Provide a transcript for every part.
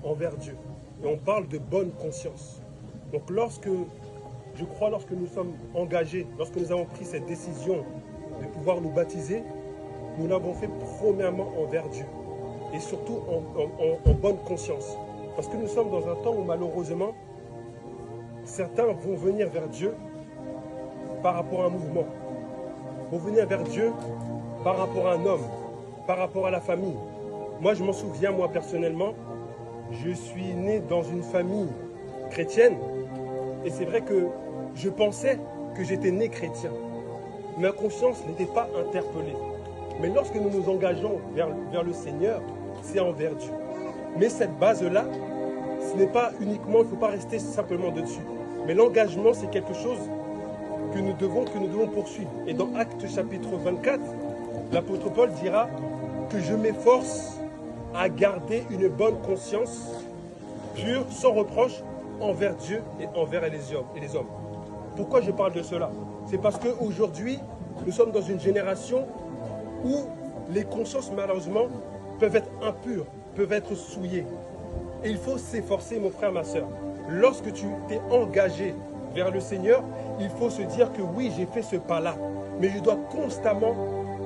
envers Dieu. Et on parle de bonne conscience. Donc lorsque nous sommes engagés, lorsque nous avons pris cette décision de pouvoir nous baptiser, nous l'avons fait premièrement envers Dieu. Et surtout en bonne conscience. Parce que nous sommes dans un temps où malheureusement, certains vont venir vers Dieu par rapport à un mouvement. Vont venir vers Dieu par rapport à un homme, par rapport à la famille. Moi, je m'en souviens, moi personnellement, je suis né dans une famille chrétienne et c'est vrai que je pensais que j'étais né chrétien. Ma conscience n'était pas interpellée. Mais lorsque nous nous engageons vers le Seigneur, c'est envers Dieu. Mais cette base-là, ce n'est pas uniquement, il ne faut pas rester simplement dessus. Mais l'engagement, c'est quelque chose que nous devons poursuivre. Et dans Actes chapitre 24, l'apôtre Paul dira que je m'efforce à garder une bonne conscience pure, sans reproche, envers Dieu et envers les hommes. Pourquoi je parle de cela? C'est parce qu'aujourd'hui, nous sommes dans une génération où les consciences, malheureusement, peuvent être impures, peuvent être souillées. Et il faut s'efforcer, mon frère, ma soeur. Lorsque tu t'es engagé vers le Seigneur, il faut se dire que oui, j'ai fait ce pas-là, mais je dois constamment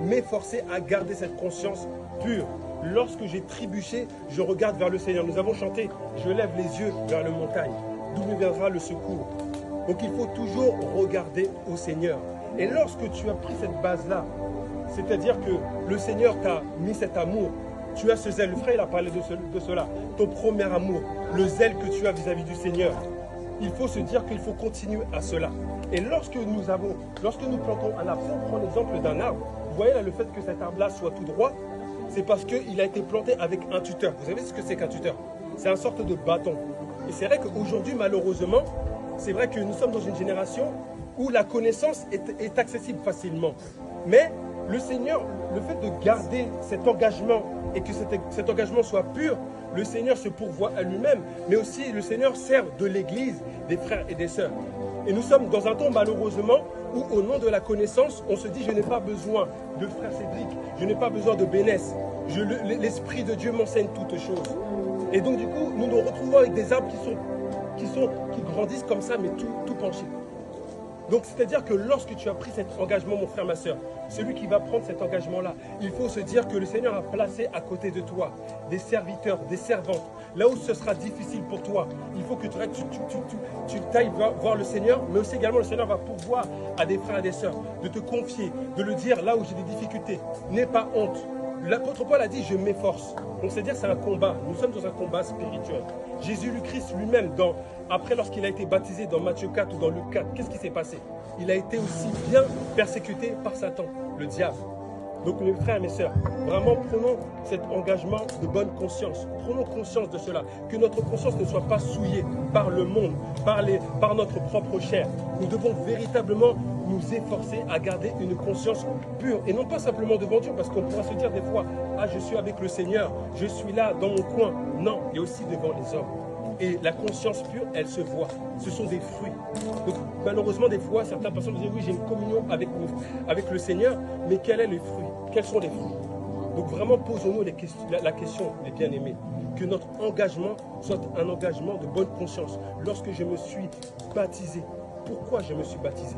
m'efforcer à garder cette conscience pure. Lorsque j'ai trébuché, je regarde vers le Seigneur. Nous avons chanté « Je lève les yeux vers le montagne, d'où me viendra le secours ». Donc il faut toujours regarder au Seigneur. Et lorsque tu as pris cette base-là, c'est-à-dire que le Seigneur t'a mis cet amour, tu as ce zèle, le frère il a parlé de cela, ton premier amour, le zèle que tu as vis-à-vis du Seigneur, il faut se dire qu'il faut continuer à cela. Et lorsque nous plantons un arbre, si on prend l'exemple d'un arbre, vous voyez là le fait que cet arbre-là soit tout droit, c'est parce qu'il a été planté avec un tuteur. Vous savez ce que c'est qu'un tuteur? C'est une sorte de bâton. Et c'est vrai qu'aujourd'hui, malheureusement, c'est vrai que nous sommes dans une génération où la connaissance est accessible facilement. Mais le Seigneur, le fait de garder cet engagement et que cet engagement soit pur, le Seigneur se pourvoit à lui-même, mais aussi le Seigneur sert de l'Église, des frères et des sœurs. Et nous sommes dans un temps, malheureusement, où au nom de la connaissance, on se dit « je n'ai pas besoin de frère Cédric, je n'ai pas besoin de Bénès, l'Esprit de Dieu m'enseigne toutes choses ». Et donc du coup, nous nous retrouvons avec des arbres qui grandissent comme ça, mais tout penchés. Donc c'est-à-dire que lorsque tu as pris cet engagement, mon frère, ma soeur, celui qui va prendre cet engagement-là, il faut se dire que le Seigneur a placé à côté de toi des serviteurs, des servantes. Là où ce sera difficile pour toi, il faut que tu ailles voir le Seigneur, mais aussi également le Seigneur va pourvoir à des frères et des sœurs, de te confier, de le dire là où j'ai des difficultés. N'aie pas honte. L'apôtre Paul a dit « je m'efforce ». Donc c'est-à-dire c'est un combat. Nous sommes dans un combat spirituel. Jésus-Christ lui-même, après lorsqu'il a été baptisé dans Matthieu 4 ou dans Luc 4, qu'est-ce qui s'est passé? Il a été aussi bien persécuté par Satan, le diable. Donc mes frères et mes sœurs, vraiment prenons cet engagement de bonne conscience. Prenons conscience de cela, que notre conscience ne soit pas souillée par le monde, par notre propre chair. Nous devons véritablement nous efforcer à garder une conscience pure et non pas simplement devant Dieu, parce qu'on pourra se dire des fois « Ah, je suis avec le Seigneur, je suis là dans mon coin ». Non, et aussi devant les hommes. Et la conscience pure, elle se voit. Ce sont des fruits. Donc, malheureusement, des fois, certaines personnes disent « Oui, j'ai une communion avec le Seigneur, mais quels sont les fruits? Quels sont les fruits ?» Donc vraiment, posons-nous la question, les bien-aimés, que notre engagement soit un engagement de bonne conscience. Lorsque je me suis baptisé, pourquoi je me suis baptisé?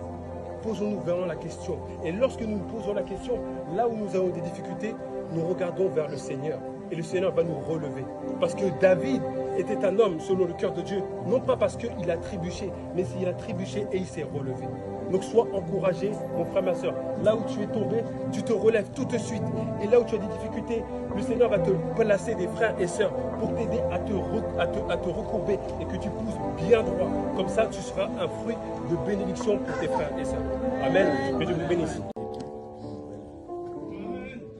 Posons-nous vraiment la question. Et lorsque nous nous posons la question, là où nous avons des difficultés, nous regardons vers le Seigneur. Et le Seigneur va nous relever. Parce que David était un homme selon le cœur de Dieu, non pas parce qu'il a trébuché, mais s'il a trébuché et il s'est relevé. Donc sois encouragé, mon frère, ma soeur. Là où tu es tombé, tu te relèves tout de suite. Et là où tu as des difficultés, le Seigneur va te placer des frères et sœurs pour t'aider à te recourber et que tu pousses bien droit. Comme ça, tu seras un fruit de bénédiction pour tes frères et sœurs. Amen. Que Dieu vous bénisse.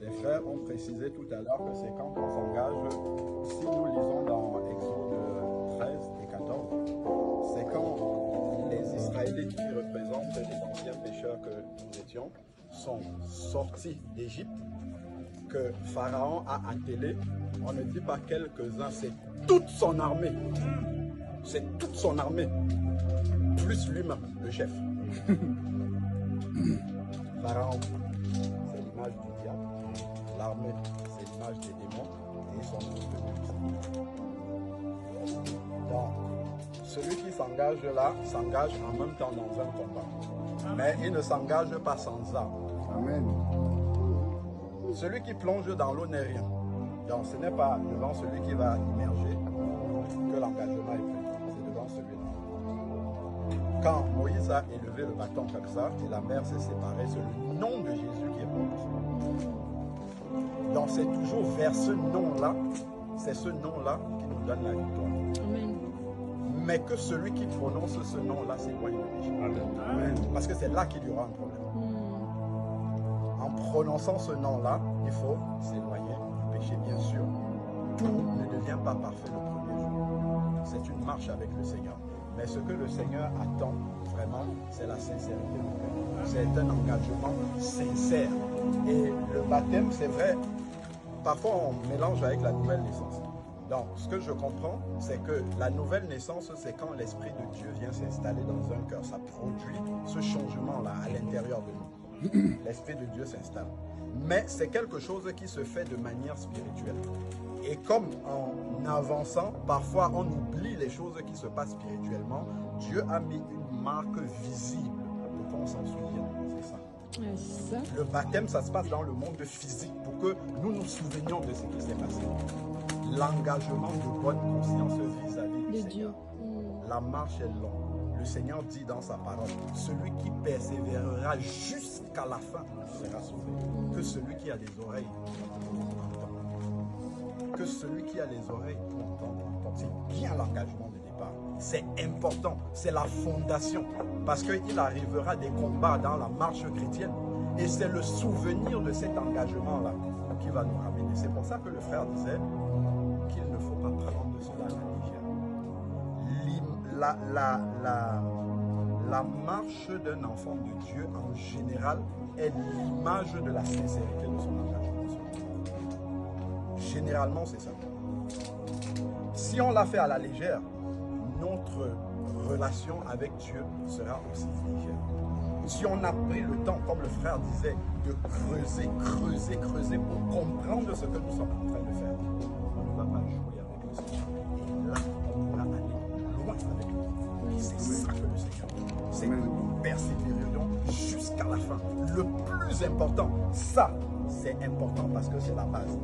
Les frères ont précisé tout à l'heure que c'est quand on s'engage, si nous lisons dans Exode 13 et 14, c'est quand les Israélites qui représentent les anciens pécheurs que nous étions sont sortis d'Égypte, que Pharaon a attelé, on ne dit pas quelques-uns, c'est toute son armée. C'est toute son armée, plus lui-même, le chef. Pharaon, c'est l'image du diable. L'armée, c'est l'image des démons. Et ils sont tous venus. s'engage là, s'engage en même temps dans un combat. Mais il ne s'engage pas sans armes. Amen. Celui qui plonge dans l'eau n'est rien. Donc ce n'est pas devant celui qui va immerger que l'engagement est pris. C'est devant celui-là. Quand Moïse a élevé le bâton comme ça et la mer s'est séparée, c'est le nom de Jésus qui est prononcé. Donc c'est toujours vers ce nom-là, c'est ce nom-là qui nous donne la victoire. Amen. Mais que celui qui prononce ce nom-là s'éloigne du péché. Amen. Parce que c'est là qu'il y aura un problème. En prononçant ce nom-là, il faut s'éloigner du péché, bien sûr. Tout ne devient pas parfait le premier jour. C'est une marche avec le Seigneur. Mais ce que le Seigneur attend vraiment, c'est la sincérité du cœur. C'est un engagement sincère. Et le baptême, c'est vrai, parfois on mélange avec la nouvelle naissance. Donc, ce que je comprends, c'est que la nouvelle naissance, c'est quand l'Esprit de Dieu vient s'installer dans un cœur. Ça produit ce changement-là à l'intérieur de nous. L'Esprit de Dieu s'installe. Mais c'est quelque chose qui se fait de manière spirituelle. Et comme en avançant, parfois on oublie les choses qui se passent spirituellement, Dieu a mis une marque visible pour qu'on s'en souvienne. C'est ça. C'est ça. Le baptême, ça se passe dans le monde physique pour que nous nous souvenions de ce qui s'est passé. L'engagement de bonne conscience vis-à-vis du De Dieu. Seigneur. La marche est longue. Le Seigneur dit dans sa parole, celui qui persévérera jusqu'à la fin sera sauvé. Que celui qui a des oreilles entend. Que celui qui a les oreilles entend. C'est bien l'engagement de départ. C'est important. C'est la fondation. Parce qu'il arrivera des combats dans la marche chrétienne. Et c'est le souvenir de cet engagement-là qui va nous ramener. C'est pour ça que le frère disait qu'il ne faut pas prendre cela à la légère. La marche d'un enfant de Dieu, en général, est l'image de la sincérité de son engagement. Généralement, c'est ça. Si on l'a fait à la légère, notre relation avec Dieu sera aussi légère. Si on a pris le temps, comme le frère disait, de creuser pour comprendre ce que nous sommes en train de faire, on ne va pas jouer avec le Seigneur. Et là, on pourra aller loin avec lui. Et c'est ça que le Seigneur veut. C'est que nous persévérions jusqu'à la fin. Le plus important, ça, c'est important parce que c'est la base.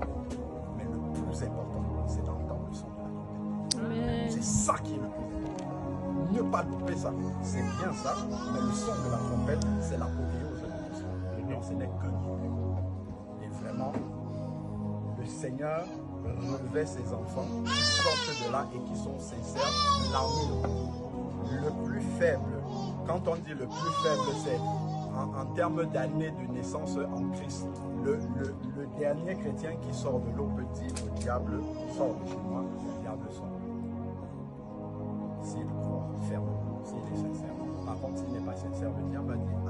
Mais le plus important, c'est d'entendre le son de la trompette. Amen. C'est ça qui est le plus important. Ne pas louper ça. C'est bien ça, mais le son de la trompette, c'est l'apothéose de tout ça. Non, ce n'est qu'un début. Et vraiment, le Seigneur revêt ses enfants qui sortent de là et qui sont sincères, l'amour. Le plus faible, quand on dit le plus faible, c'est en termes d'années de naissance en Christ. Le dernier chrétien qui sort de l'eau peut dire au diable, sort de chez moi, le diable sort. S'il croit fermement, s'il est sincère. Par contre, s'il n'est pas sincère, le diable va dire,